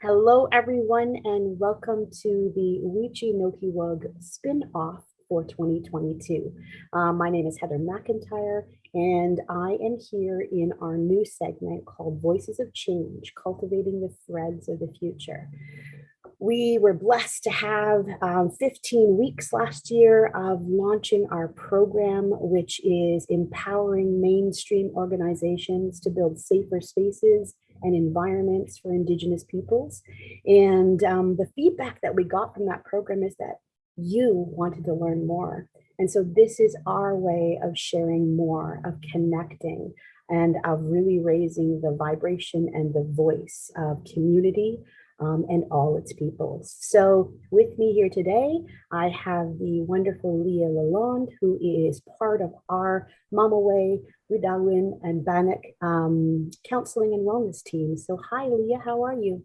Hello, everyone, and welcome to the Wichi Noki Wug spin-off for 2022. My name is Heather McIntyre, and I am here in our new segment called Voices of Change, Cultivating the Threads of the Future. We were blessed to have 15 weeks last year of launching our program, which is empowering mainstream organizations to build safer spaces and environments for Indigenous peoples. And the feedback that we got from that program is that you wanted to learn more. And so this is our way of sharing more, of connecting, and of really raising the vibration and the voice of community and all its peoples. So with me here today, I have the wonderful Leah Lalonde, who is part of our Mama Way, Ridawin, and Bannock counseling and wellness team. So hi, Leah, how are you?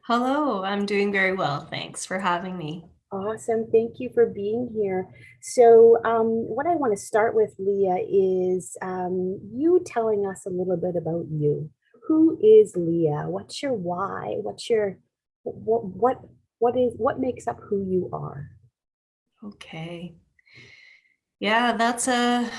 Hello, I'm doing very well. Thanks for having me. Awesome. Thank you for being here. So, what I want to start with, Leah, is you telling us a little bit about you. Who is Leah? What's your why? What's your what makes up who you are? Okay. Yeah, that's a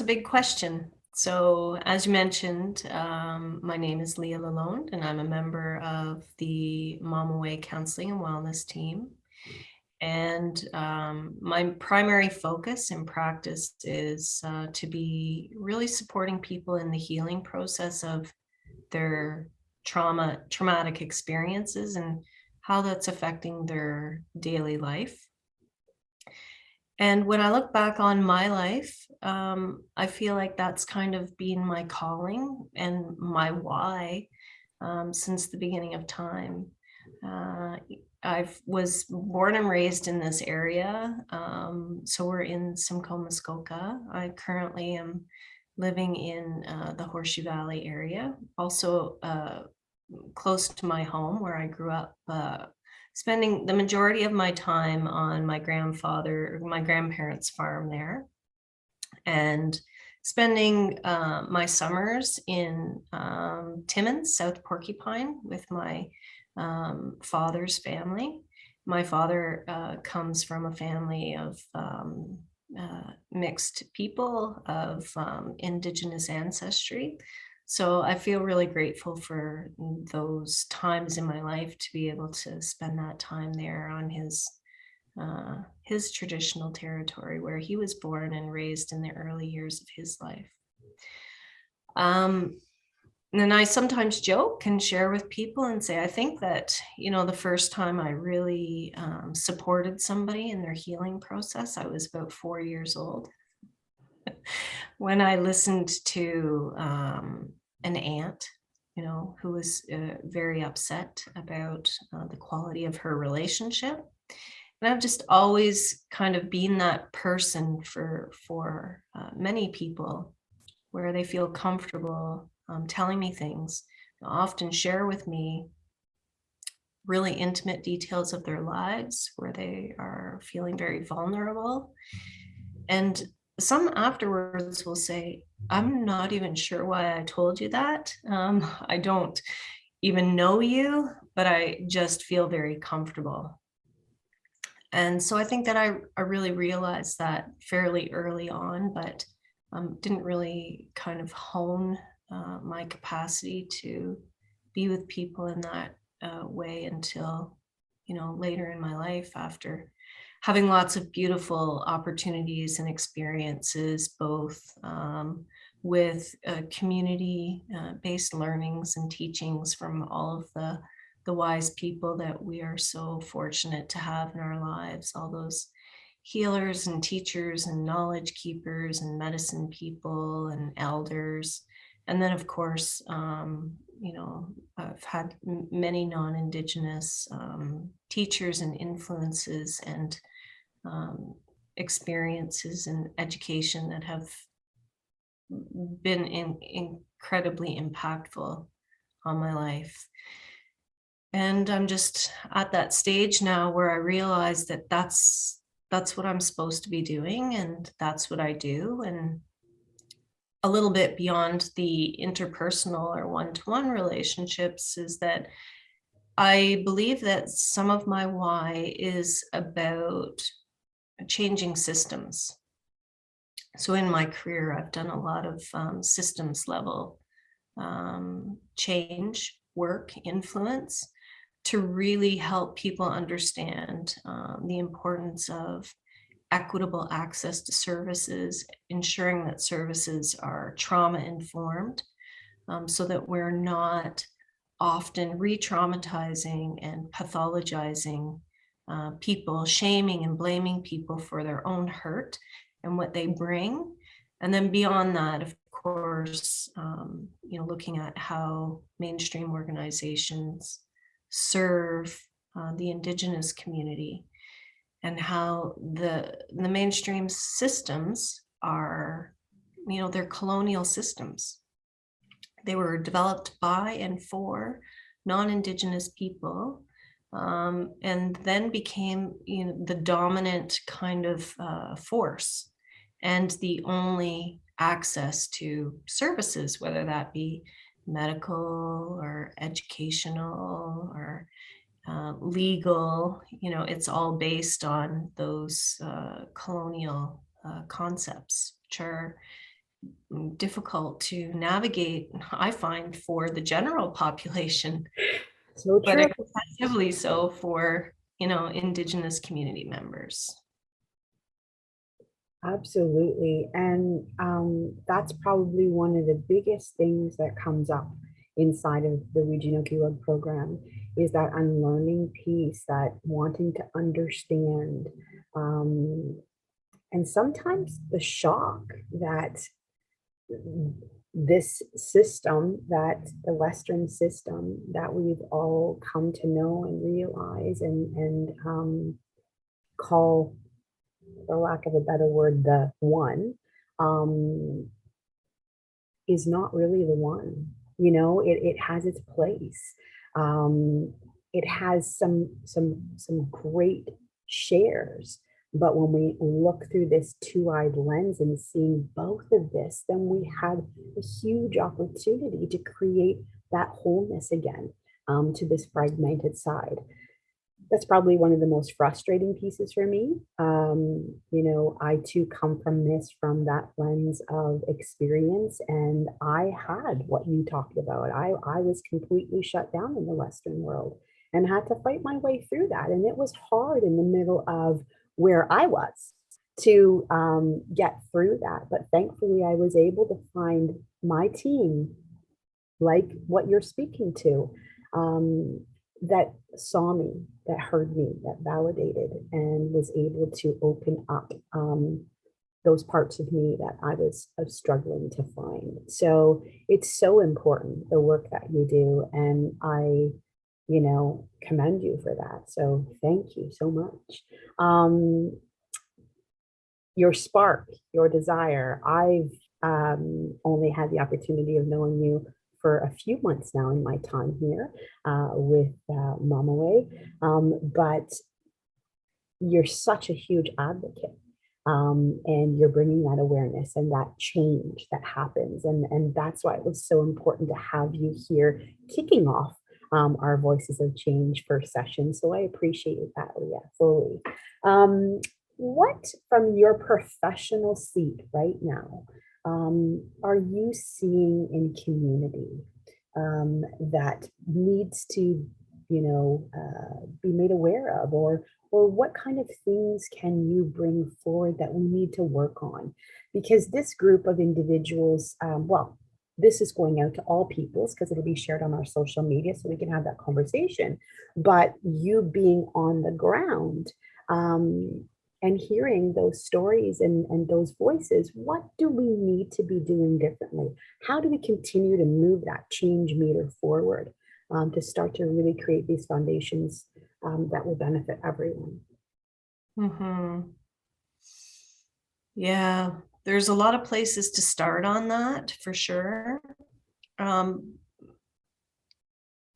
big question. So, as you mentioned, my name is Leah Lalonde, and I'm a member of the Mama Way Counseling and Wellness team. And my primary focus and practice is to be really supporting people in the healing process of their traumatic experiences and how that's affecting their daily life. And when I look back on my life, I feel like that's kind of been my calling and my why since the beginning of time. I was born and raised in this area, so we're in Simcoe, Muskoka. I currently am living in the Horseshoe Valley area, also close to my home where I grew up, spending the majority of my time on my grandparents' farm there, and spending my summers in Timmins, South Porcupine, with my father's family. My father comes from a family of mixed people of Indigenous ancestry. So I feel really grateful for those times in my life to be able to spend that time there on his traditional territory where he was born and raised in the early years of his life. And then I sometimes joke and share with people and say, I think that, the first time I really supported somebody in their healing process, I was about 4 years old when I listened to an aunt, who was very upset about the quality of her relationship. And I've just always kind of been that person for many people where they feel comfortable telling me things, often share with me really intimate details of their lives where they are feeling very vulnerable. And some afterwards will say, I'm not even sure why I told you that. I don't even know you, but I just feel very comfortable. And so I think that I really realized that fairly early on, but didn't really kind of hone my capacity to be with people in that way until, later in my life, after having lots of beautiful opportunities and experiences, both with community-based learnings and teachings from all of the wise people that we are so fortunate to have in our lives, all those healers and teachers and knowledge keepers and medicine people and elders. And then, of course, I've had many non-Indigenous teachers and influences and experiences and education that have been incredibly impactful on my life. And I'm just at that stage now where I realize that that's what I'm supposed to be doing, and that's what I do. And a little bit beyond the interpersonal or one-to-one relationships is that I believe that some of my why is about changing systems. So in my career, I've done a lot of systems level change, work, influence to really help people understand the importance of equitable access to services, ensuring that services are trauma informed, so that we're not often re-traumatizing and pathologizing people, shaming and blaming people for their own hurt and what they bring. And then beyond that, of course, looking at how mainstream organizations serve the Indigenous community, and how the mainstream systems are, they're colonial systems. They were developed by and for non-Indigenous people, and then became the dominant kind of force and the only access to services, whether that be medical or educational or legal. It's all based on those colonial concepts, which are difficult to navigate, I find, for the general population, So but true. excessively so for, Indigenous community members. Absolutely. And that's probably one of the biggest things that comes up inside of the Wijinokiwag program is that unlearning piece, that wanting to understand. And sometimes the shock that this system, that the Western system that we've all come to know and realize and call, for lack of a better word, the one, is not really the one. It has its place. It has some great shares, but when we look through this two-eyed lens and seeing both of this, then we have a huge opportunity to create that wholeness again, to this fragmented side. That's probably one of the most frustrating pieces for me. I too come from that lens of experience, and I had what you talked about. I was completely shut down in the Western world and had to fight my way through that. And it was hard in the middle of where I was to get through that. But thankfully, I was able to find my team, like what you're speaking to, that saw me, that heard me, that validated, and was able to open up those parts of me that I was struggling to find. So it's so important, the work that you do, and I, commend you for that. So thank you so much. Your spark, your desire. I've only had the opportunity of knowing you for a few months now in my time here with Mama Way, but you're such a huge advocate, and you're bringing that awareness and that change that happens, and that's why it was so important to have you here kicking off our Voices of Change first session. So I appreciate that, Leah, fully. What, from your professional seat right now, are you seeing in community that needs to, be made aware of, or what kind of things can you bring forward that we need to work on? Because this group of individuals, well, this is going out to all peoples because it'll be shared on our social media so we can have that conversation. But you being on the ground, and hearing those stories and those voices, what do we need to be doing differently? How do we continue to move that change meter forward, to start to really create these foundations that will benefit everyone? Mm-hmm. Yeah, there's a lot of places to start on that, for sure.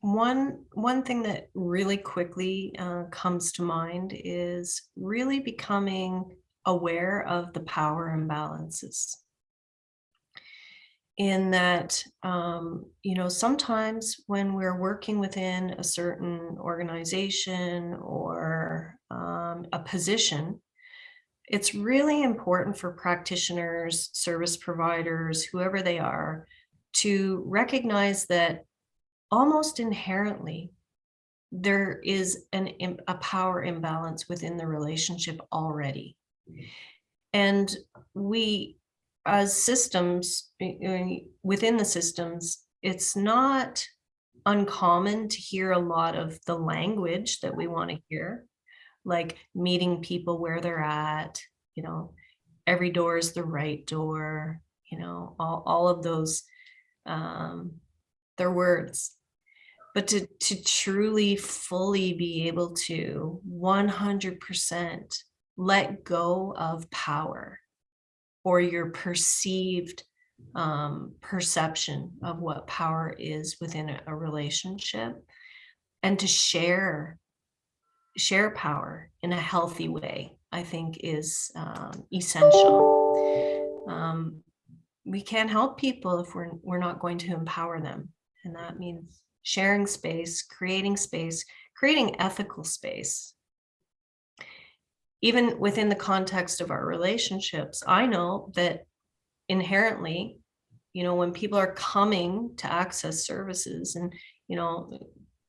One thing that really quickly comes to mind is really becoming aware of the power imbalances in that, sometimes when we're working within a certain organization or a position, it's really important for practitioners, service providers, whoever they are, to recognize that almost inherently there is a power imbalance within the relationship already. And we, as systems, within the systems, it's not uncommon to hear a lot of the language that we want to hear, like meeting people where they're at, every door is the right door, all of those, they're words. But to truly, fully be able to 100% let go of power or your perceived perception of what power is within a relationship, and to share power in a healthy way, I think is essential. We can't help people if we're not going to empower them, and that means sharing space, creating ethical space. Even within the context of our relationships, I know that inherently, when people are coming to access services and,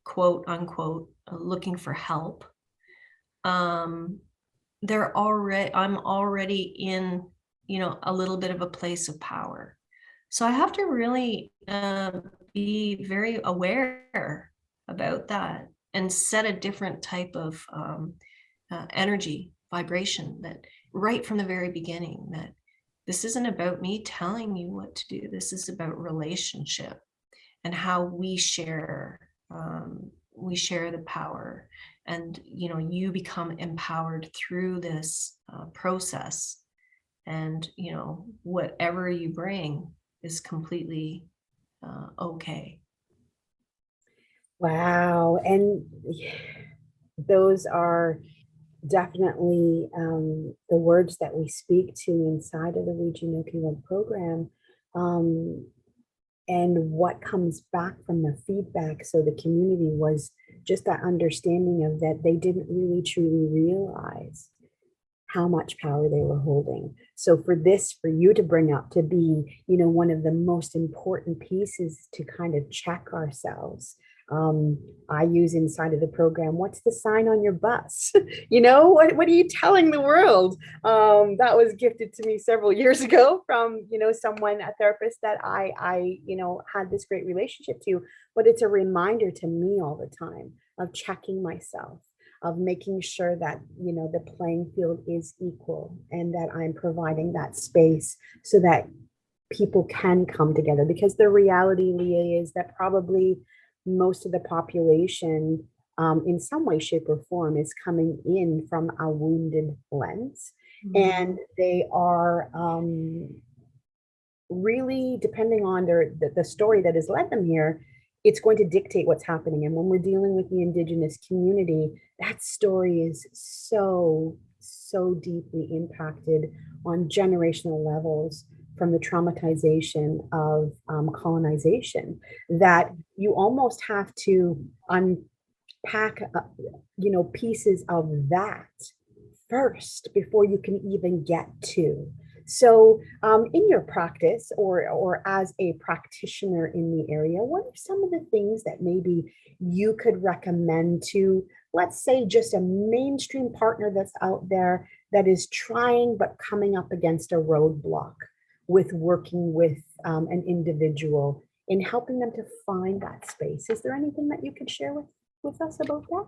quote unquote, looking for help, I'm already in, a little bit of a place of power. So I have to really be very aware about that and set a different type of energy vibration, that right from the very beginning, that this isn't about me telling you what to do. This is about relationship and how we share the power, and you become empowered through this process, and whatever you bring is completely okay. Wow. And those are definitely the words that we speak to inside of the Ouija Noki Web program. And what comes back from the feedback, so the community, was just that understanding of that they didn't really truly realize how much power they were holding. So for you to bring up, to be, one of the most important pieces to kind of check ourselves. I use inside of the program, what's the sign on your bus? What are you telling the world? That was gifted to me several years ago from, someone, a therapist that I had this great relationship to. But it's a reminder to me all the time of checking myself, of making sure that, the playing field is equal, and that I'm providing that space so that people can come together. Because the reality, Leah, is that probably most of the population, in some way, shape, or form, is coming in from a wounded lens. And they are really, depending on the story that has led them here, it's going to dictate what's happening. And when we're dealing with the Indigenous community, that story is so deeply impacted on generational levels from the traumatization of colonization, that you almost have to unpack, pieces of that first before you can even get to. So, in your practice, or as a practitioner in the area, what are some of the things that maybe you could recommend to, let's say, just a mainstream partner that's out there that is trying but coming up against a roadblock with working with an individual in helping them to find that space? Is there anything that you could share with us about that?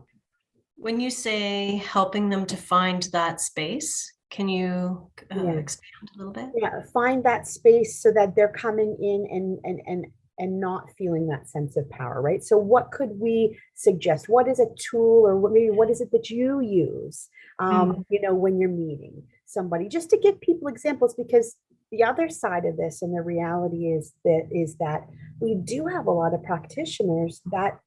When you say helping them to find that space, can you expand a little bit? Yeah, find that space so that they're coming in and not feeling that sense of power, right? So what could we suggest? What is a tool, or what is it that you use, when you're meeting somebody, just to give people examples? Because the other side of this, and the reality is that we do have a lot of practitioners that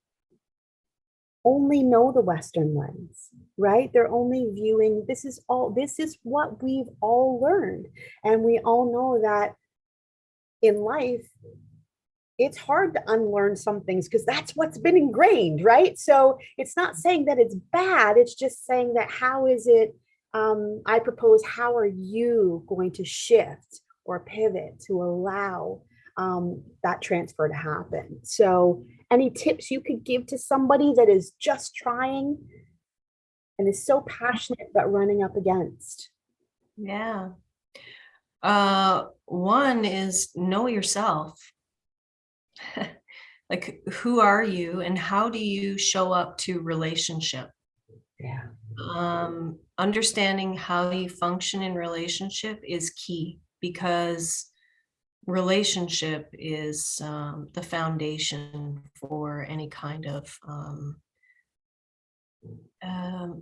only know the Western lens, right? They're only viewing, this is what we've all learned. And we all know that in life, it's hard to unlearn some things because that's what's been ingrained, right? So it's not saying that it's bad. It's just saying that how is it, I propose, how are you going to shift or pivot to allow that transfer to happen? So any tips you could give to somebody that is just trying and is so passionate but running up against? Yeah. One is know yourself. Like, who are you and how do you show up to relationship? Yeah. Understanding how you function in relationship is key, because relationship is the foundation for any kind of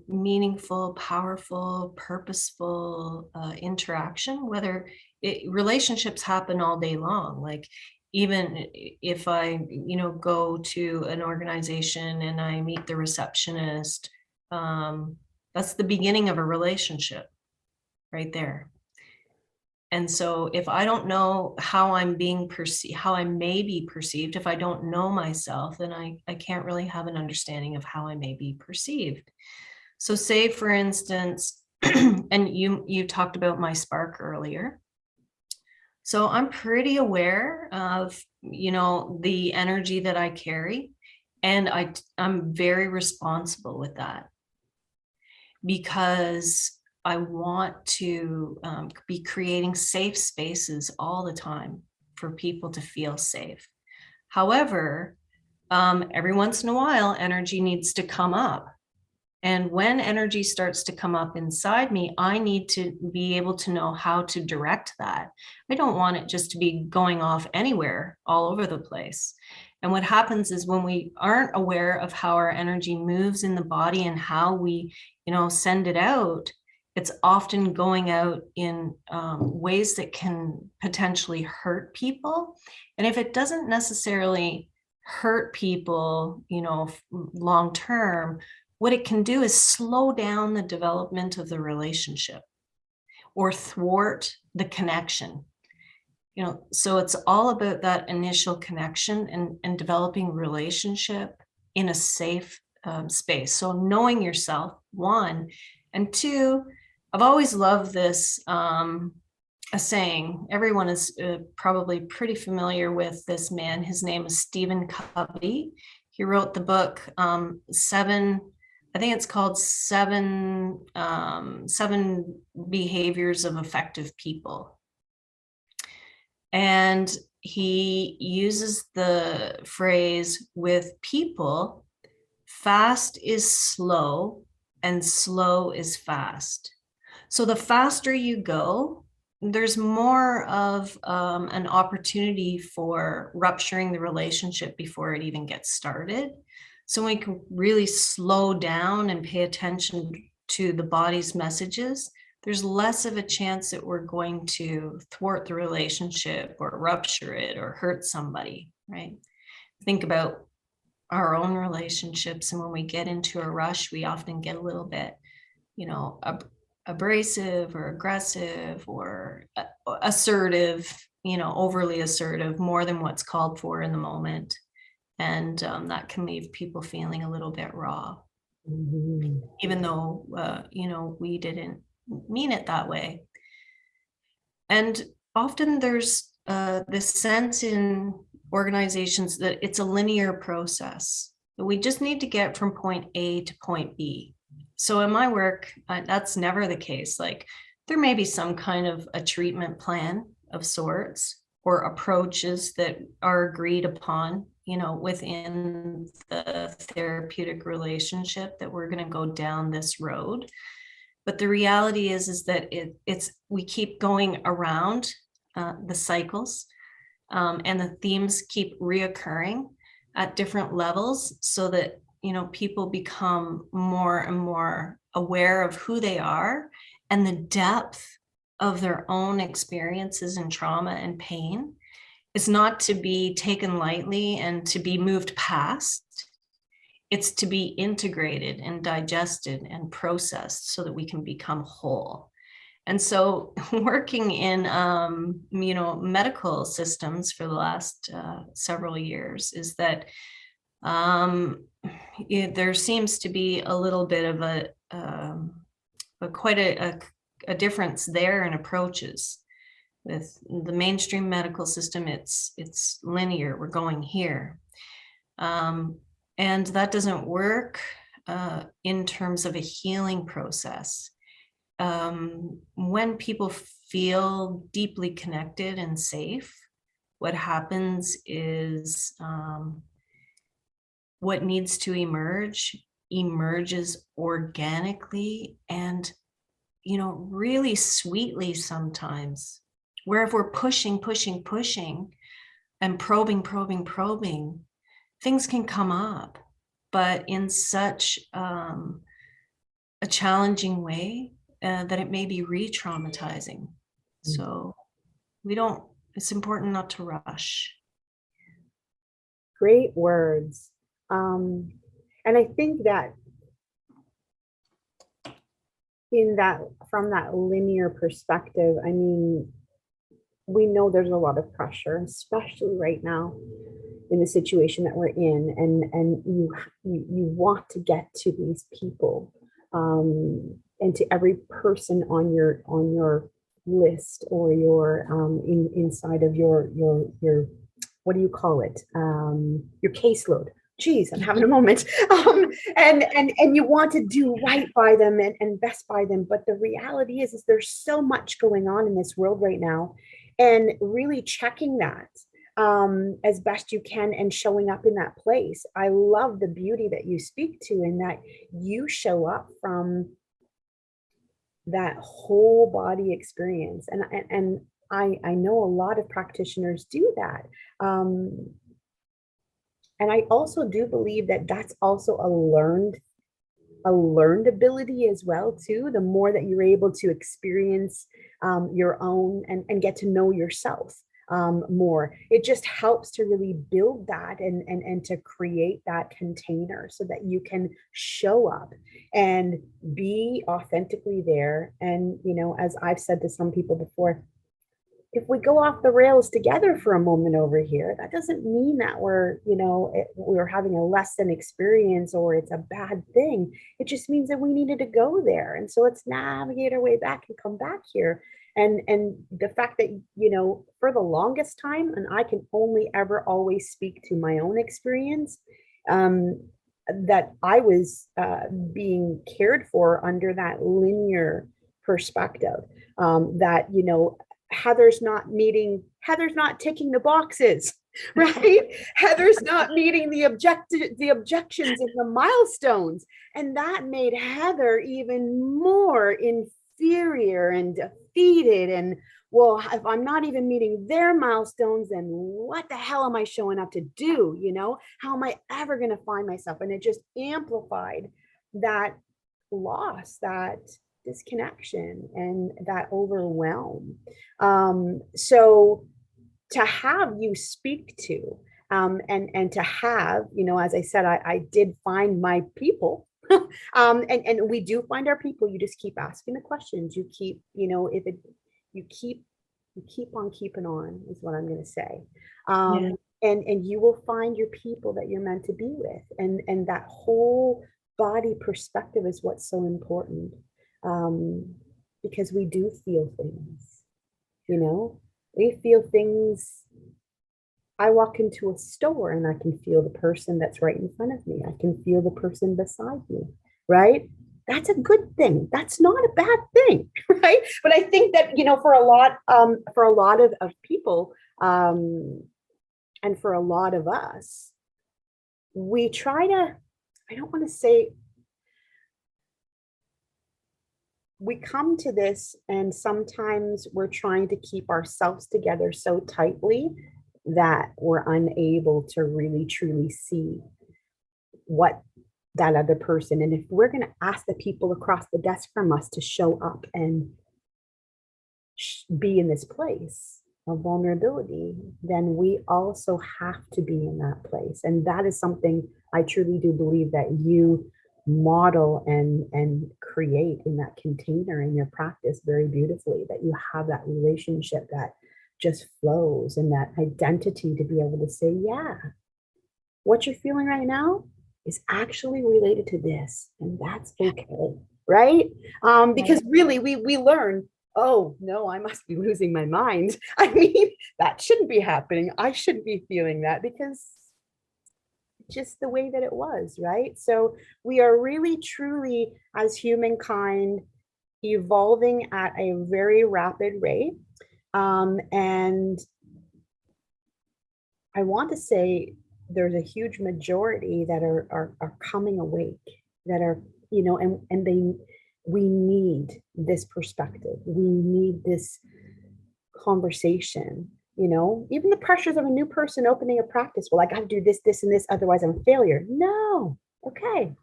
meaningful, powerful, purposeful interaction. Whether relationships happen all day long, like even if I, go to an organization and I meet the receptionist, that's the beginning of a relationship right there. And so if I don't know how I'm being perceived, how I may be perceived, if I don't know myself, then I can't really have an understanding of how I may be perceived. So say, for instance, and you talked about my spark earlier. So I'm pretty aware of, the energy that I carry, and I'm very responsible with that, because I want to be creating safe spaces all the time for people to feel safe. However, every once in a while, energy needs to come up. And when energy starts to come up inside me, I need to be able to know how to direct that. I don't want it just to be going off anywhere all over the place. And what happens is, when we aren't aware of how our energy moves in the body and how we, send it out, it's often going out in ways that can potentially hurt people. And if it doesn't necessarily hurt people, long term, what it can do is slow down the development of the relationship or thwart the connection. So it's all about that initial connection and developing relationship in a safe space. So knowing yourself, one, and two, I've always loved this a saying. Everyone is probably pretty familiar with this man. His name is Stephen Covey. He wrote the book Seven. I think it's called Seven Behaviors of Effective People. And he uses the phrase, with people, fast is slow and slow is fast. So the faster you go, there's more of an opportunity for rupturing the relationship before it even gets started. So when we can really slow down and pay attention to the body's messages, there's less of a chance that we're going to thwart the relationship or rupture it or hurt somebody, right? Think about our own relationships, and when we get into a rush, we often get a little bit, abrasive or aggressive or assertive, overly assertive, more than what's called for in the moment. And that can leave people feeling a little bit raw, even though, we didn't mean it that way. And often there's this sense in organizations that it's a linear process. We just need to get from point A to point B. So in my work, that's never the case. Like, there may be some kind of a treatment plan of sorts or approaches that are agreed upon, within the therapeutic relationship, that we're going to go down this road. But the reality is that we keep going around the cycles, and the themes keep reoccurring at different levels, so that people become more and more aware of who they are and the depth of their own experiences and trauma and pain. It's not to be taken lightly and to be moved past. It's to be integrated and digested and processed so that we can become whole. And so working in, medical systems for the last several years is that there seems to be a little bit of quite a difference there in approaches. With the mainstream medical system, it's linear. We're going here. And that doesn't work in terms of a healing process. When people feel deeply connected and safe, what happens is what needs to emerge emerges organically and, really sweetly sometimes. Where if we're pushing and probing, things can come up, but in such a challenging way that it may be re-traumatizing. So it's important not to rush. Great words. And I think that from that linear perspective, I mean, we know there's a lot of pressure, especially right now in the situation that we're in, and you want to get to these people, and to every person on your list, or your inside of your what do you call it, your caseload. Geez, I'm having a moment. And you want to do right by them and best by them, but the reality is there's so much going on in this world right now, and really checking that as best you can and showing up in that place. I love the beauty that you speak to, in that you show up from that whole body experience. And I know a lot of practitioners do that. And I also do believe that that's also a learned ability as well too. The more that you're able to experience your own and get to know yourself more, it just helps to really build that and to create that container so that you can show up and be authentically there. And as I've said to some people before, if we go off the rails together for a moment over here, that doesn't mean that we're having a less than experience or it's a bad thing. It just means that we needed to go there. And so let's navigate our way back and come back here. And the fact that, for the longest time, and I can only ever always speak to my own experience, that I was being cared for under that linear perspective, that, Heather's not ticking the boxes, right? Heather's not meeting the objections and the milestones. And that made Heather even more inferior and defeated. And well, if I'm not even meeting their milestones, then what the hell am I showing up to do? How am I ever going to find myself? And it just amplified that loss, that disconnection, and that overwhelm. So to have you speak to, and to have, as I said, I did find my people. And we do find our people. You just keep asking the questions. You keep, you keep on keeping on, is what I'm going to say. Yeah. And you will find your people that you're meant to be with. And that whole body perspective is what's so important. Because we do feel things, we feel things. I walk into a store and I can feel the person that's right in front of me. I can feel the person beside me, right? That's a good thing. That's not a bad thing, right? But I think that, for a lot of people, and for a lot of us, we try to, I don't want to say, we come to this and sometimes we're trying to keep ourselves together so tightly that we're unable to really truly see what that other person. And if we're going to ask the people across the desk from us to show up and be in this place of vulnerability, then we also have to be in that place. And that is something I truly do believe that you model and create in that container in your practice very beautifully, that you have that relationship that just flows, and that identity to be able to say, yeah, what you're feeling right now is actually related to this, and that's okay, right? Because really, we learn, oh no, I must be losing my mind. I mean, that shouldn't be happening. I shouldn't be feeling that, because just the way that it was, right? So we are really truly, as humankind, evolving at a very rapid rate. And I want to say there's a huge majority that are coming awake, that are, and we need this perspective. We need this conversation, even the pressures of a new person opening a practice. Well, I got to do this, this, and this, otherwise I'm a failure. No, okay.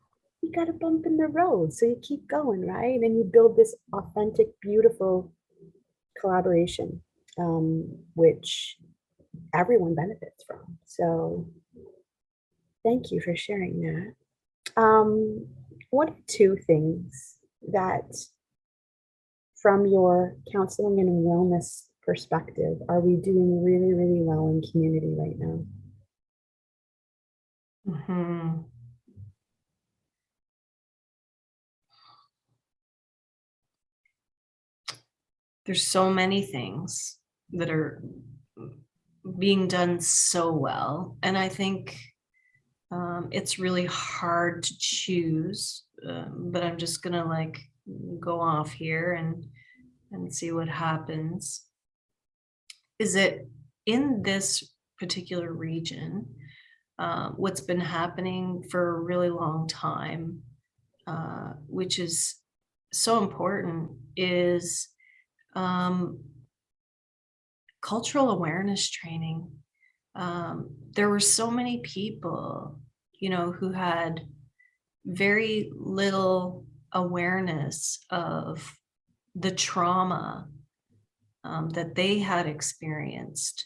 You got a bump in the road. So you keep going, right? And you build this authentic, beautiful collaboration, which everyone benefits from. So thank you for sharing that. What are two things that, from your counseling and wellness perspective, are we doing really, really well in community right now? Mhm. There's so many things that are being done so well, and I think it's really hard to choose. But I'm just gonna like go off here and see what happens. Is it in this particular region? What's been happening for a really long time, which is so important, is um, cultural awareness training. There were so many people, who had very little awareness of the trauma that they had experienced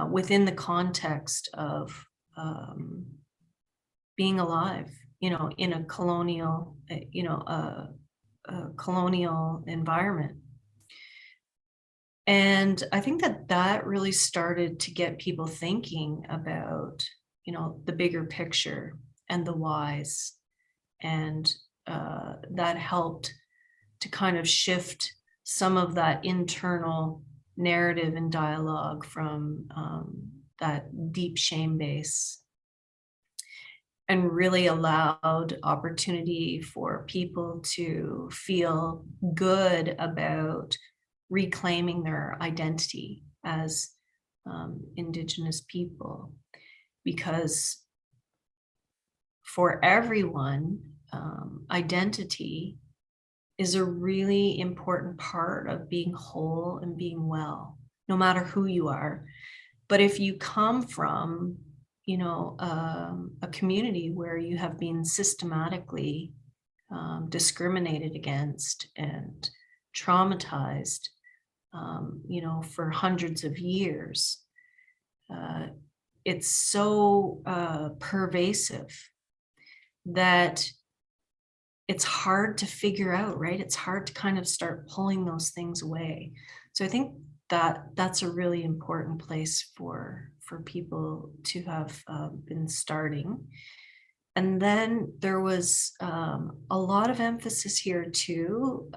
within the context of um, being alive, in a colonial, a colonial environment. And I think that really started to get people thinking about, the bigger picture and the whys. And that helped to kind of shift some of that internal narrative and dialogue from that deep shame base, and really allowed opportunity for people to feel good about reclaiming their identity as Indigenous people. Because for everyone, identity is a really important part of being whole and being well, no matter who you are. But if you come from, a community where you have been systematically discriminated against and traumatized, for hundreds of years, it's so pervasive that it's hard to figure out, right? It's hard to kind of start pulling those things away. So I think that's a really important place for people to have been starting. And then there was a lot of emphasis here too,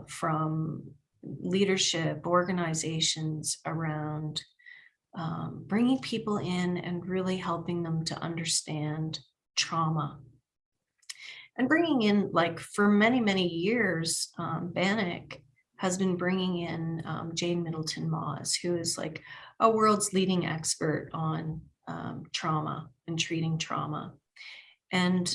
from leadership organizations around bringing people in and really helping them to understand trauma. And bringing in, like, for many, many years, Bannock has been bringing in Jane Middleton Moss, who is like a world's leading expert on trauma and treating trauma. And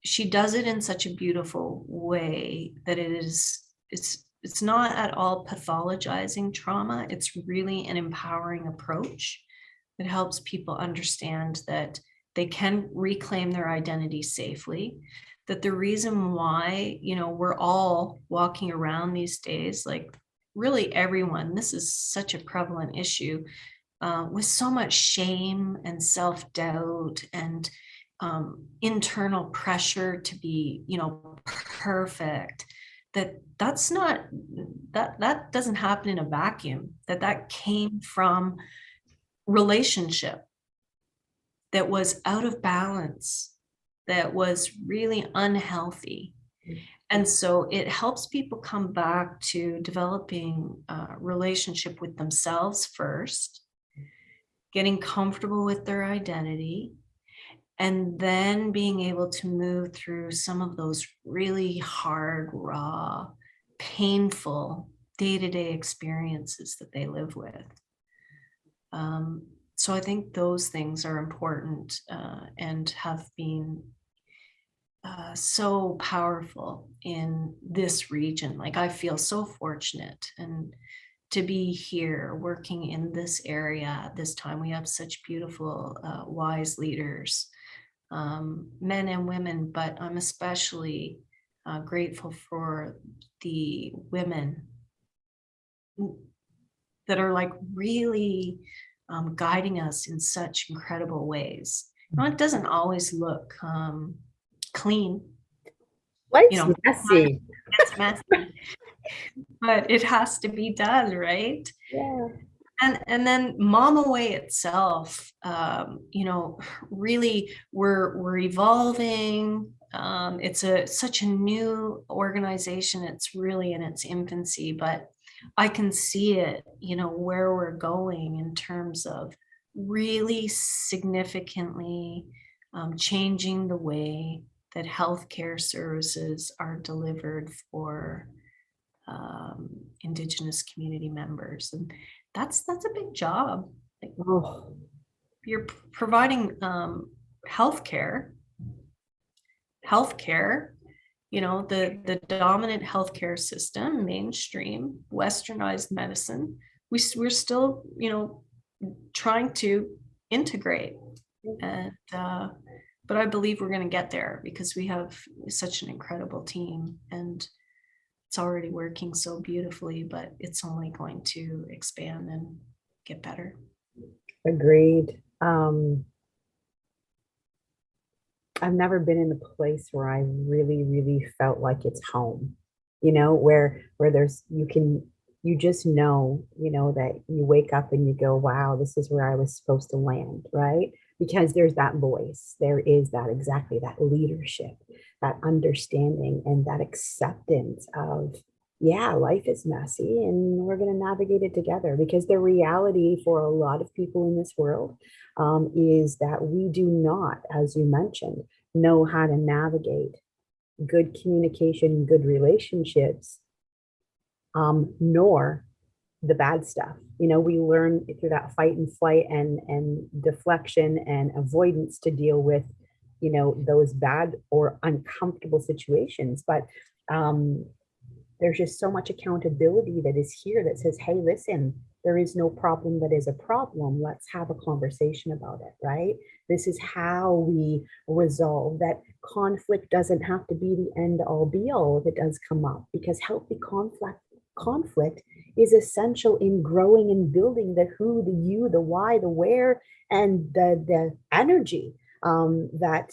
she does it in such a beautiful way that it's not at all pathologizing trauma. It's really an empowering approach that helps people understand that they can reclaim their identity safely, that the reason why, we're all walking around these days, like really everyone, this is such a prevalent issue, with so much shame and self-doubt and internal pressure to be, perfect, that's not, that doesn't happen in a vacuum, that came from relationship that was out of balance, that was really unhealthy. And so it helps people come back to developing a relationship with themselves first, getting comfortable with their identity, and then being able to move through some of those really hard, raw, painful day-to-day experiences that they live with. So I think those things are important and have been so powerful in this region. Like, I feel so fortunate and to be here working in this area at this time. We have such beautiful, wise leaders, men and women, but I'm especially grateful for the women that are like really guiding us in such incredible ways. Now, it doesn't always look clean. Life's messy. It's messy, but it has to be done, right? Yeah. And then Mama Way itself, really we're evolving. It's such a new organization. It's really in its infancy, but I can see it, where we're going in terms of really significantly changing the way that healthcare services are delivered for Indigenous community members. And that's a big job. Like, Oh, you're providing healthcare, the dominant healthcare system, mainstream, westernized medicine. We're still, trying to integrate. And but I believe we're going to get there because we have such an incredible team, and it's already working so beautifully, but it's only going to expand and get better. agreed. I've never been in a place where I really, really felt like it's home, where there's, you just know, that you wake up and you go, wow, this is where I was supposed to land, right? Because there's that voice, there is that, exactly, that leadership, that understanding, and that acceptance of, yeah, life is messy and we're going to navigate it together. Because the reality for a lot of people in this world is that we do not, as you mentioned, know how to navigate good communication, good relationships, nor the bad stuff. We learn through that fight and flight and deflection and avoidance to deal with, those bad or uncomfortable situations. But there's just so much accountability that is here that says, hey, listen, there is no problem that is a problem. Let's have a conversation about it, right? This is how we resolve that. Conflict doesn't have to be the end all be all if it does come up, because healthy conflict is essential in growing and building the who, the you, the why, the where, and the energy that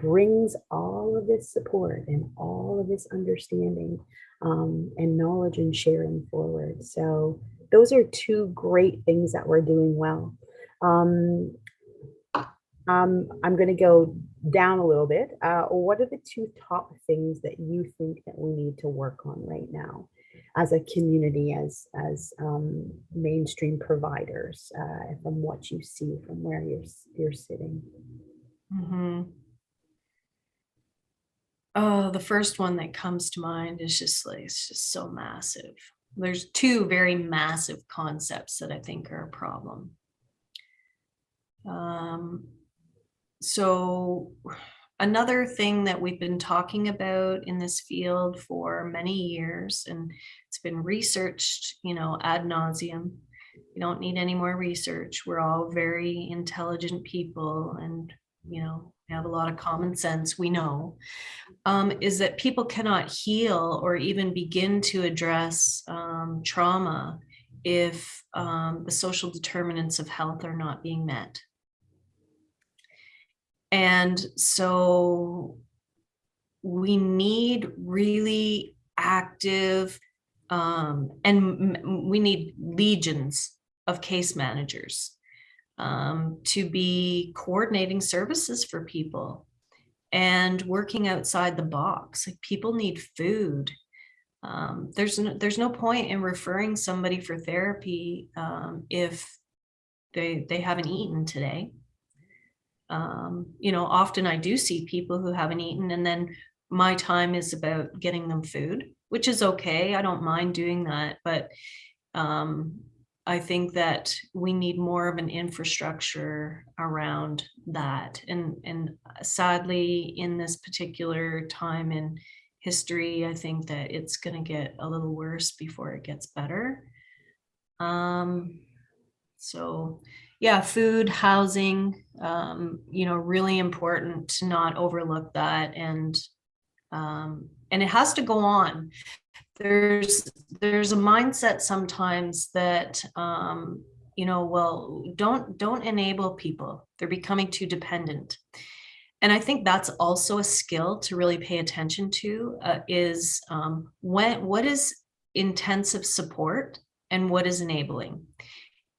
brings all of this support and all of this understanding and knowledge and sharing forward. So those are two great things that we're doing well. I'm going to go down a little bit. What are the two top things that you think that we need to work on right now as a community, as mainstream providers, from what you see from where you're sitting? Mm-hmm. Oh, the first one that comes to mind is just like, it's just so massive. There's two very massive concepts that I think are a problem. So another thing that we've been talking about in this field for many years, and it's been researched, ad nauseum. You don't need any more research. We're all very intelligent people, and we have a lot of common sense. We know is that people cannot heal or even begin to address trauma if the social determinants of health are not being met. And so we need really active, and we need legions of case managers to be coordinating services for people and working outside the box. Like, people need food. There's no point in referring somebody for therapy if they haven't eaten today. Often I do see people who haven't eaten, and then my time is about getting them food, which is okay. I don't mind doing that, but um, I think that we need more of an infrastructure around that. And sadly, in this particular time in history, I think that it's going to get a little worse before it gets better. So yeah, food, housing, really important to not overlook that. And it has to go on. There's a mindset sometimes that, well, don't enable people. They're becoming too dependent. And I think that's also a skill to really pay attention to, is what is intensive support and what is enabling.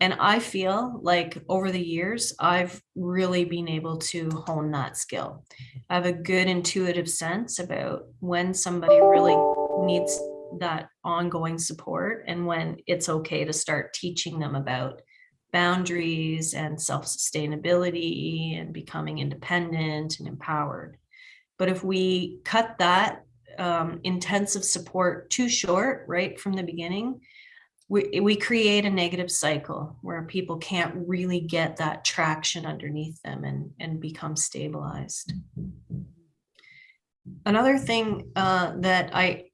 And I feel like over the years, I've really been able to hone that skill. I have a good intuitive sense about when somebody really needs that ongoing support and when it's okay to start teaching them about boundaries and self-sustainability and becoming independent and empowered. But if we cut that intensive support too short right from the beginning, we create a negative cycle where people can't really get that traction underneath them and become stabilized. Another thing that I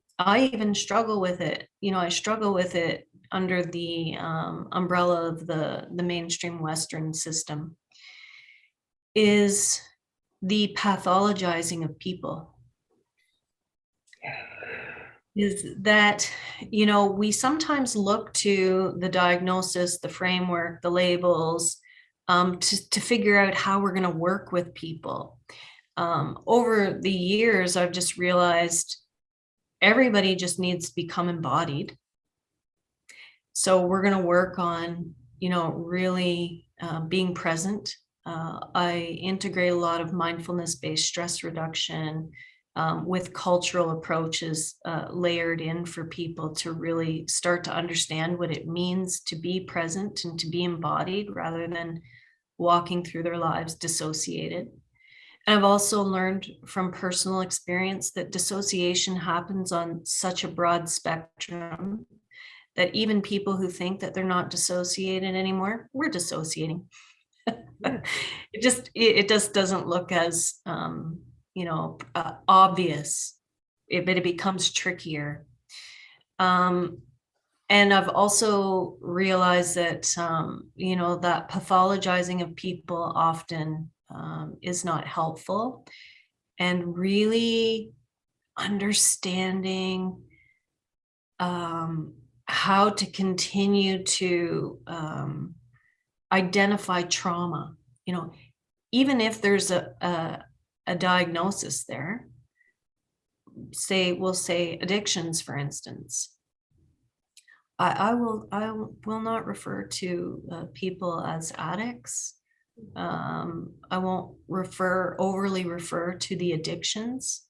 even struggle with it, I struggle with it under the umbrella of the mainstream Western system, is the pathologizing of people. Is that, we sometimes look to the diagnosis, the framework, the labels, to figure out how we're going to work with people. Over the years, I've just realized everybody just needs to become embodied. So we're going to work on, really being present. I integrate a lot of mindfulness-based stress reduction, with cultural approaches layered in for people to really start to understand what it means to be present and to be embodied rather than walking through their lives dissociated. And I've also learned from personal experience that dissociation happens on such a broad spectrum that even people who think that they're not dissociated anymore, we're dissociating. Yeah. It just doesn't look as obvious, but it becomes trickier. And I've also realized that that pathologizing of people often is not helpful, and really understanding how to continue to identify trauma, even if there's a diagnosis there. We'll say addictions, for instance. I will not refer to people as addicts. I won't overly refer to the addictions,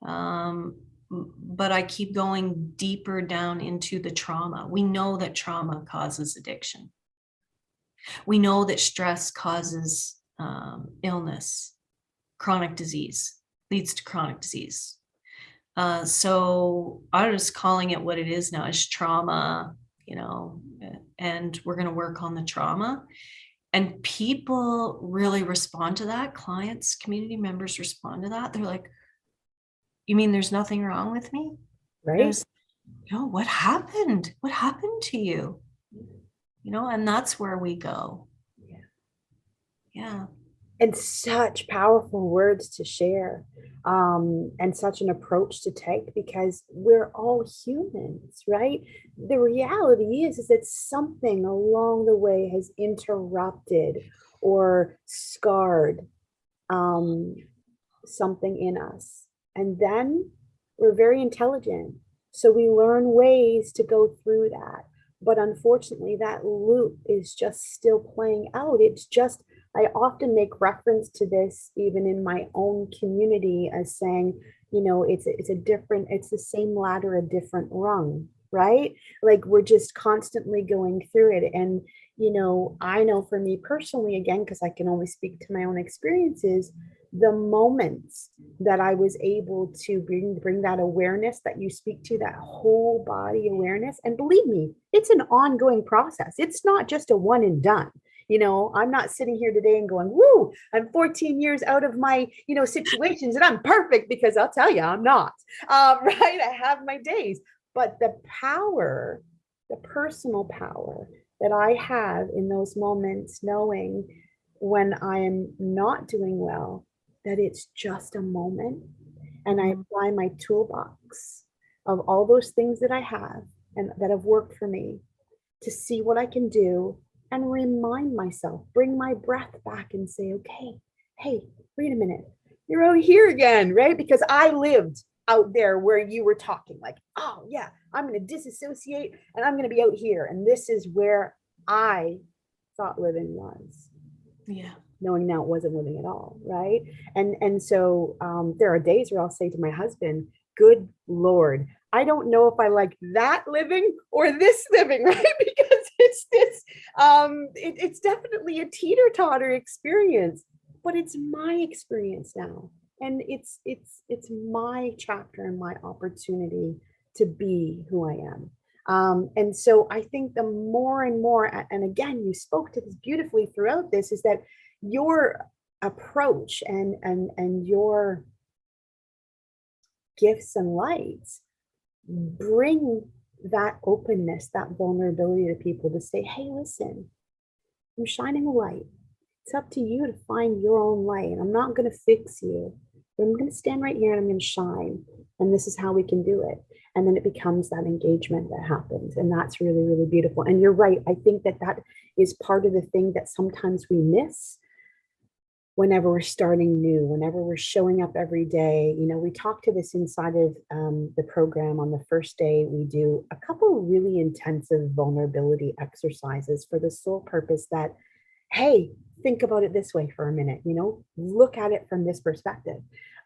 but I keep going deeper down into the trauma. We know that trauma causes addiction. We know that stress causes illness, chronic disease, leads to chronic disease. So I'm just calling it what it is now, is trauma, and we're going to work on the trauma. And people really respond to that. Clients, community members respond to that. They're like, you mean there's nothing wrong with me? Right. What happened? What happened to you? And that's where we go. Yeah. And such powerful words to share, and such an approach to take, because we're all humans, right? The reality is that something along the way has interrupted or scarred um, something in us. And then we're very intelligent. So we learn ways to go through that. But unfortunately, that loop is just still playing out. It's just, I often make reference to this even in my own community as saying, it's a different, it's the same ladder, a different rung, right? Like we're just constantly going through it. And, I know for me personally, again, because I can only speak to my own experiences, the moments that I was able to bring that awareness that you speak to, that whole body awareness. And believe me, it's an ongoing process. It's not just a one and done. I'm not sitting here today and going, woo, I'm 14 years out of my, situations and I'm perfect, because I'll tell you, I'm not. Right. I have my days, but the power, the personal power that I have in those moments, knowing when I am not doing well, that it's just a moment, and I apply my toolbox of all those things that I have and that have worked for me to see what I can do and remind myself, bring my breath back and say, okay, hey, wait a minute, you're out here again, right? Because I lived out there where you were talking, like, oh yeah, I'm going to disassociate and I'm going to be out here. And this is where I thought living was. Yeah. Knowing now it wasn't living at all, right? And so there are days where I'll say to my husband, good Lord, I don't know if I like that living or this living, right? Because it's this, it's definitely a teeter-totter experience, but it's my experience now. And it's my chapter and my opportunity to be who I am. And so I think the more and more, and again, you spoke to this beautifully throughout this, is that your approach and your gifts and lights bring that openness, that vulnerability to people to say, hey, listen, I'm shining a light. It's up to you to find your own light. I'm not going to fix you. I'm going to stand right here and I'm going to shine. And this is how we can do it. And then it becomes that engagement that happens. And that's really, really beautiful. And you're right. I think that that is part of the thing that sometimes we miss whenever we're starting new, whenever we're showing up every day. We talk to this inside of the program. On the first day, we do a couple of really intensive vulnerability exercises for the sole purpose that, hey, think about it this way for a minute, look at it from this perspective.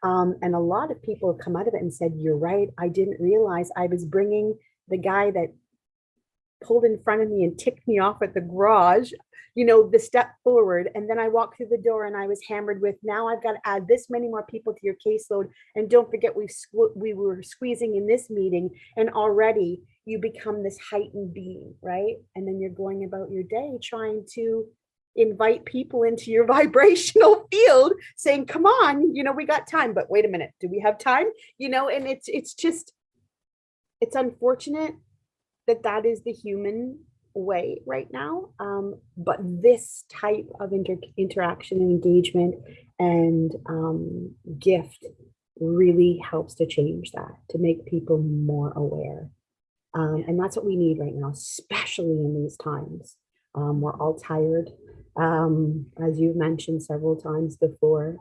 And a lot of people have come out of it and said, you're right, I didn't realize I was bringing the guy that pulled in front of me and ticked me off at the garage, the step forward. And then I walked through the door and I was hammered with, now I've got to add this many more people to your caseload. And don't forget, we were squeezing in this meeting, and already you become this heightened being, right? And then you're going about your day trying to invite people into your vibrational field, saying, come on, we got time. But wait a minute, do we have time? And it's just, it's unfortunate that is the human way right now. But this type of interaction and engagement and gift really helps to change that, to make people more aware. And that's what we need right now, especially in these times. We're all tired. As you've mentioned several times before,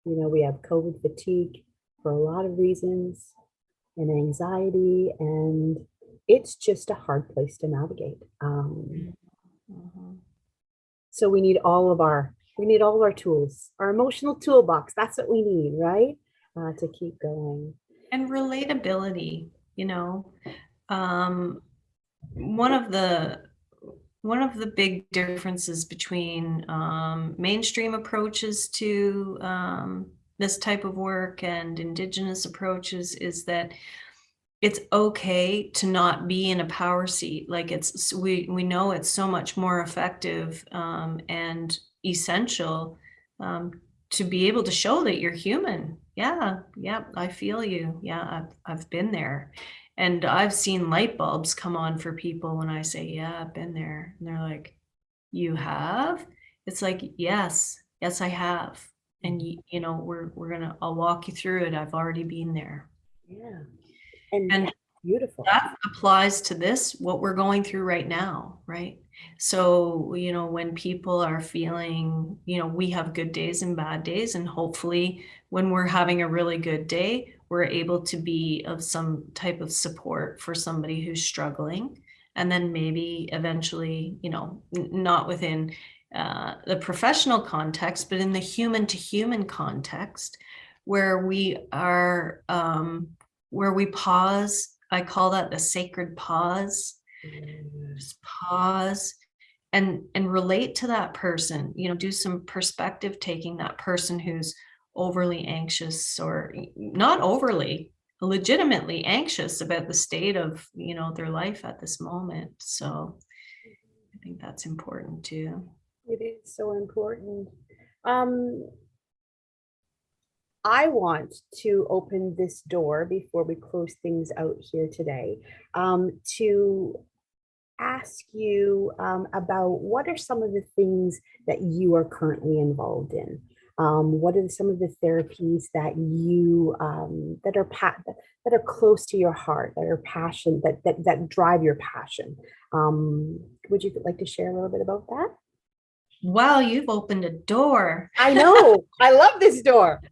we have COVID fatigue for a lot of reasons, and anxiety, and it's just a hard place to navigate. So we need all of our tools, our emotional toolbox. That's what we need, right? To keep going. And relatability, one of the big differences between mainstream approaches to this type of work and Indigenous approaches is that it's okay to not be in a power seat. Like we know it's so much more effective and essential to be able to show that you're human. Yeah, I feel you. Yeah, I've been there. And I've seen light bulbs come on for people when I say, yeah, I've been there. And they're like, you have? It's like, yes, I have. And I'll walk you through it. I've already been there. Yeah. And And beautiful. that applies to this, what we're going through right now, right? So, when people are feeling, we have good days and bad days, and hopefully when we're having a really good day, we're able to be of some type of support for somebody who's struggling. And then maybe eventually, not within the professional context, but in the human to human context, where where we pause. I call that the sacred pause. Just pause and relate to that person, do some perspective taking, that person who's overly anxious, or not overly, legitimately anxious about the state of, their life at this moment. So I think that's important too. It is so important. Um, I want to open this door before we close things out here today, to ask you about what are some of the things that you are currently involved in. What are some of the therapies that you that are close to your heart, that are passion, that drive your passion? Would you like to share a little bit about that? Wow, you've opened a door. I know. I love this door.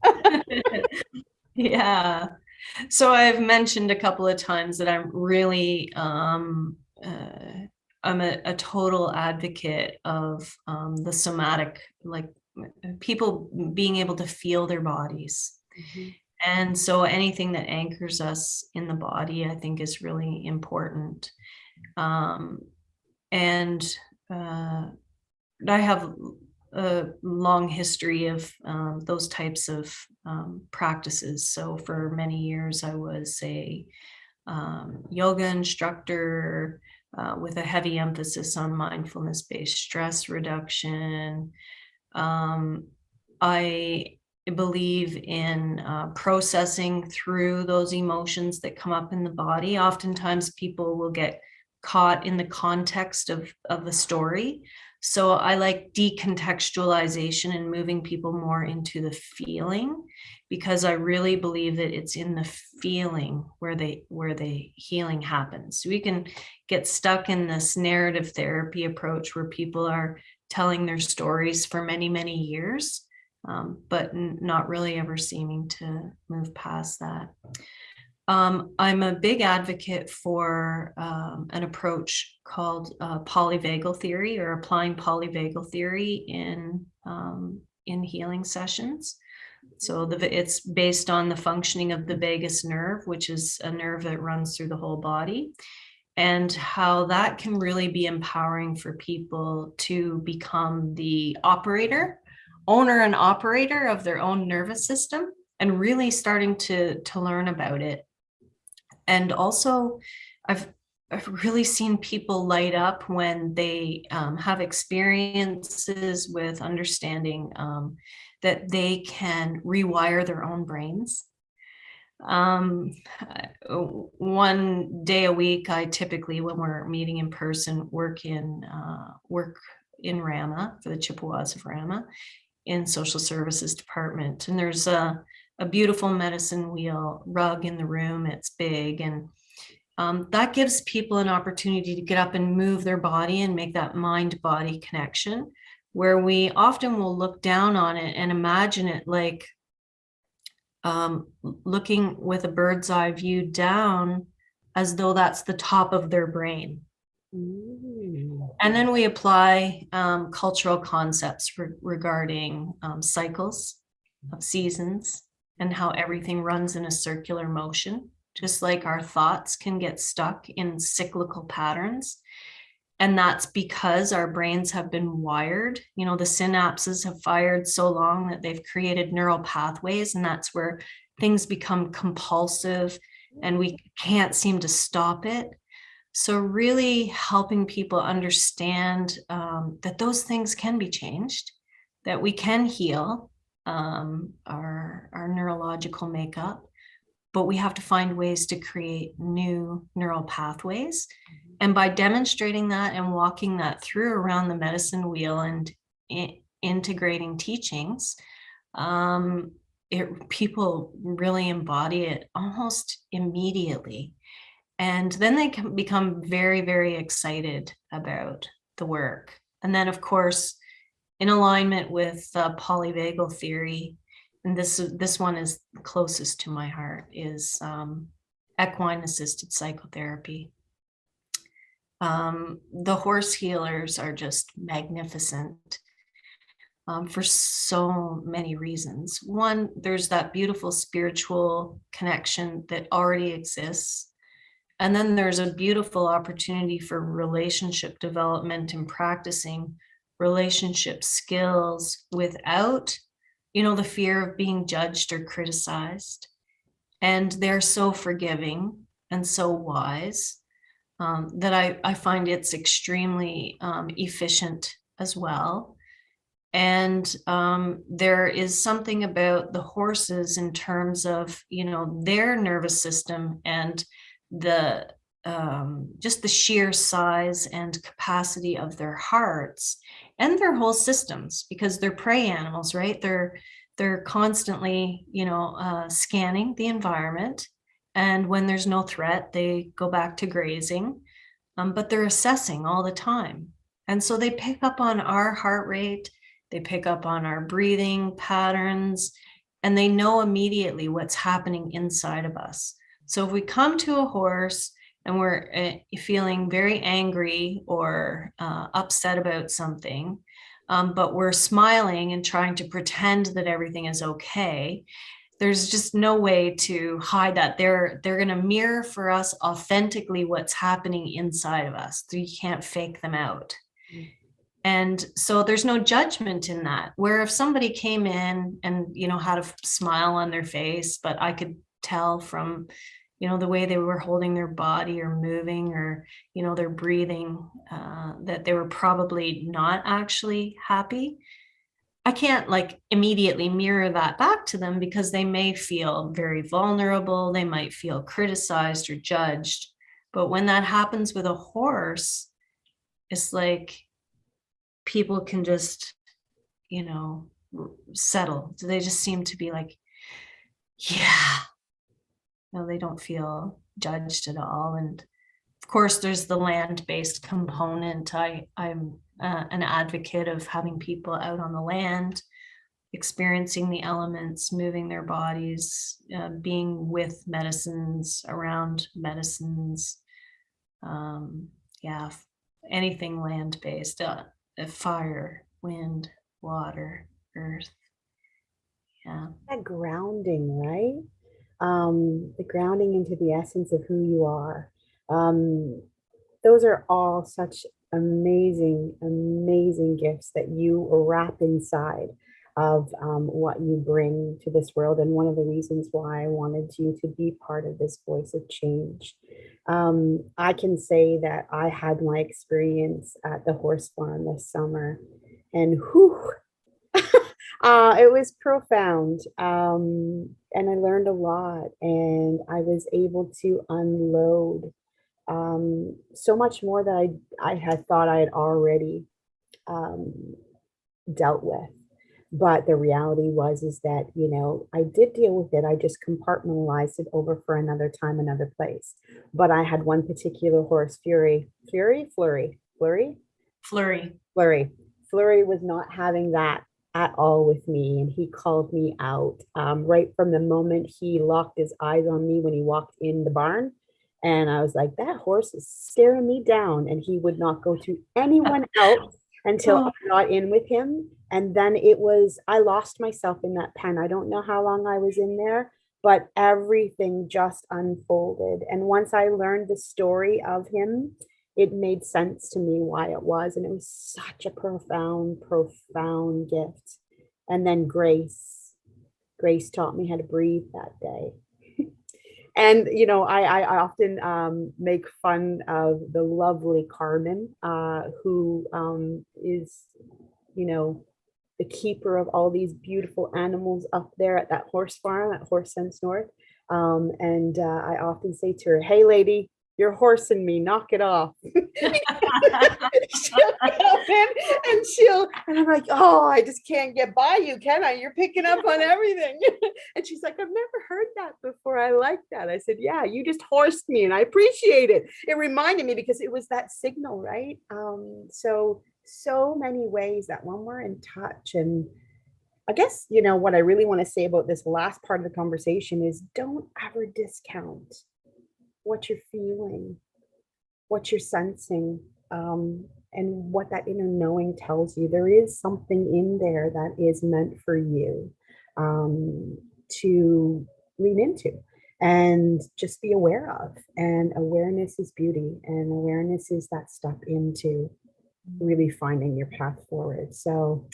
Yeah. So I've mentioned a couple of times that I'm really I'm a total advocate of the somatic, like people being able to feel their bodies. Mhm. And so anything that anchors us in the body, I think, is really important. Um, and uh, I have a long history of those types of practices. So for many years, I was a yoga instructor with a heavy emphasis on mindfulness-based stress reduction. Um, I believe in processing through those emotions that come up in the body. Oftentimes, people will get caught in the context of the story. So I like decontextualization and moving people more into the feeling, because I really believe that it's in the feeling where the healing happens. So we can get stuck in this narrative therapy approach where people are telling their stories for many, many years, but not really ever seeming to move past that. I'm a big advocate for an approach called polyvagal theory, or applying polyvagal theory in healing sessions. So it's based on the functioning of the vagus nerve, which is a nerve that runs through the whole body, and how that can really be empowering for people to become the owner and operator of their own nervous system, and really starting to learn about it. And also, I've really seen people light up when they have experiences with understanding that they can rewire their own brains. Um, one day a week, I typically, when we're meeting in person, work in Rama, for the Chippewas of Rama, in social services department. And there's a beautiful medicine wheel rug in the room. It's big, and that gives people an opportunity to get up and move their body and make that mind-body connection, where we often will look down on it and imagine it like looking with a bird's eye view down, as though that's the top of their brain. And then we apply cultural concepts regarding cycles of seasons, and how everything runs in a circular motion, just like our thoughts can get stuck in cyclical patterns. And that's because our brains have been wired, the synapses have fired so long that they've created neural pathways, and that's where things become compulsive and we can't seem to stop it. So really helping people understand that those things can be changed, that we can heal our neurological makeup, but we have to find ways to create new neural pathways. And by demonstrating that and walking that through around the medicine wheel and integrating teachings, people really embody it almost immediately. And then they can become very, very excited about the work. And then, of course, in alignment with polyvagal theory, and this one is closest to my heart, is equine assisted psychotherapy. The horse healers are just magnificent for so many reasons. One, there's that beautiful spiritual connection that already exists. And then there's a beautiful opportunity for relationship development and practicing relationship skills without, the fear of being judged or criticized. And they're so forgiving and so wise that I find it's extremely efficient as well. And there is something about the horses in terms of, their nervous system and the just the sheer size and capacity of their hearts and their whole systems, because they're prey animals, right? They're constantly, scanning the environment. And when there's no threat, they go back to grazing, but they're assessing all the time. And so they pick up on our heart rate, they pick up on our breathing patterns, and they know immediately what's happening inside of us. So if we come to a horse and we're feeling very angry or upset about something, but we're smiling and trying to pretend that everything is okay, there's just no way to hide that. They're going to mirror for us authentically what's happening inside of us. So you can't fake them out. And so there's no judgment in that. Where if somebody came in and, had a smile on their face, but I could tell from, the way they were holding their body or moving or, their breathing, that they were probably not actually happy. I can't immediately mirror that back to them because they may feel very vulnerable. They might feel criticized or judged. But when that happens with a horse, it's like people can just, settle. So they just seem to be like, yeah, they don't feel judged at all. And of course, there's the land-based component. I'm an advocate of having people out on the land, experiencing the elements, moving their bodies, being with medicines, around medicines. Anything land-based, fire, wind, water, earth. Yeah. That grounding, right? The grounding into the essence of who you are. Those are all such amazing, amazing gifts that you wrap inside of what you bring to this world. And one of the reasons why I wanted you to be part of this voice of change. I can say that I had my experience at the horse farm this summer, and whew, it was profound. And I learned a lot, and I was able to unload so much more that I had thought I had already dealt with. But the reality was is that, I did deal with it. I just compartmentalized it over for another time, another place. But I had one particular horse, Flurry. Flurry was not having that at all with me. And he called me out right from the moment he locked his eyes on me when he walked in the barn. And I was like, that horse is staring me down. And he would not go to anyone else until I got in with him. And then I lost myself in that pen. I don't know how long I was in there, but everything just unfolded. And once I learned the story of him, it made sense to me why it was. And it was such a profound, profound gift. And then Grace taught me how to breathe that day. And, I often make fun of the lovely Carmen, who is, the keeper of all these beautiful animals up there at that horse farm at Horse Sense North. And I often say to her, hey, lady, you're horsing me, knock it off. She'll come in and I'm like, oh, I just can't get by you, can I? You're picking up on everything. And she's like, I've never heard that before. I like that. I said, yeah, you just horsed me and I appreciate it. It reminded me because it was that signal, right? So many ways that when we're in touch. And I guess, what I really want to say about this last part of the conversation is don't ever discount what you're feeling, what you're sensing, and what that inner knowing tells you. There is something in there that is meant for you to lean into and just be aware of. And awareness is beauty, and awareness is that step into really finding your path forward. So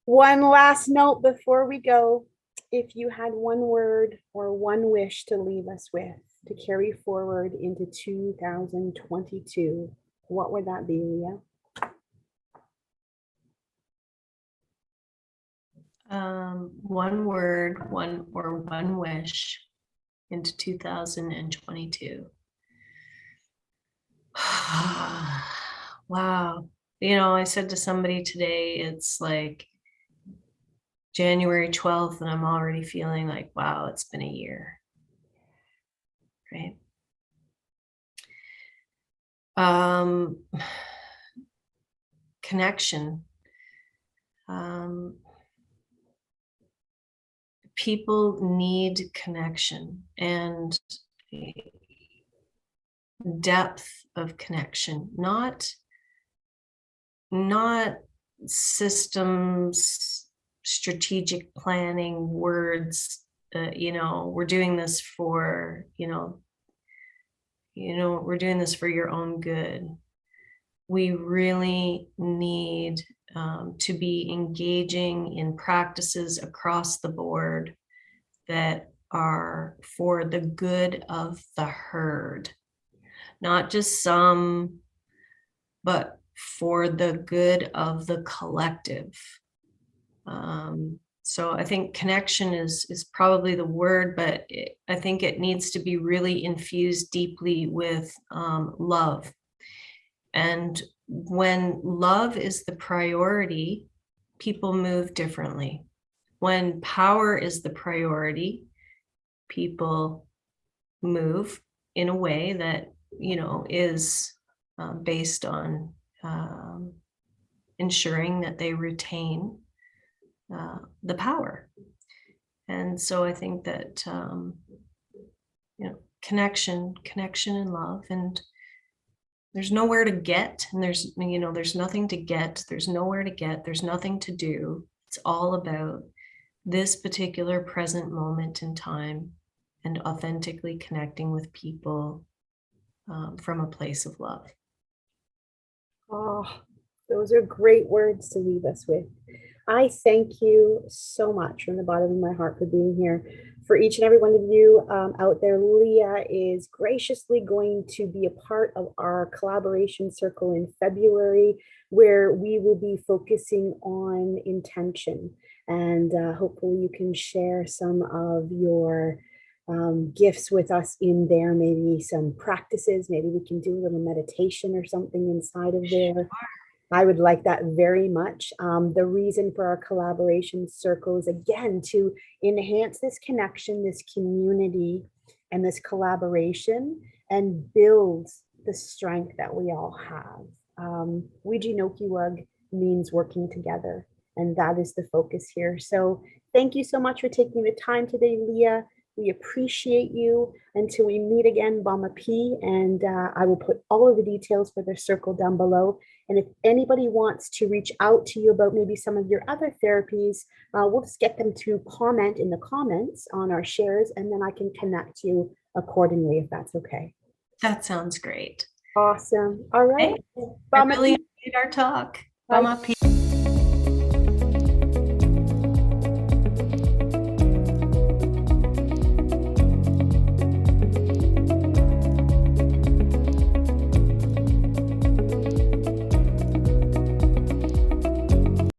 one last note before we go. If you had one word or one wish to leave us with to carry forward into 2022, what would that be, Leah? One word, one wish into 2022. Wow. I said to somebody today, it's like January 12th, and I'm already feeling like, wow, it's been a year. Right? Connection. People need connection and depth of connection, not systems, strategic planning, words. We're doing this for, we're doing this for your own good. We really need to be engaging in practices across the board that are for the good of the herd, not just some, but for the good of the collective. So I think connection is probably the word, but I think it needs to be really infused deeply with love. And when love is the priority, people move differently. When power is the priority, people move in a way that, is based on ensuring that they retain the power. And so I think that, connection and love, and there's nowhere to get, and there's nothing to get, there's nowhere to get, there's nothing to do. It's all about this particular present moment in time and authentically connecting with people from a place of love. Oh, those are great words to leave us with. I thank you so much from the bottom of my heart for being here. For each and every one of you out there, Leah is graciously going to be a part of our collaboration circle in February, where we will be focusing on intention. And hopefully you can share some of your gifts with us in there, maybe some practices, maybe we can do a little meditation or something inside of there. I would like that very much. The reason for our collaboration circle is, again, to enhance this connection, this community, and this collaboration, and build the strength that we all have. Ouija Nokiwug means working together, and that is the focus here. So thank you so much for taking the time today, Leah. We appreciate you. Until we meet again, Bama P, and I will put all of the details for the circle down below. And if anybody wants to reach out to you about maybe some of your other therapies, we'll just get them to comment in the comments on our shares, and then I can connect you accordingly, if that's okay. That sounds great. Awesome. All right. Hey, I really enjoyed our talk. Bama P.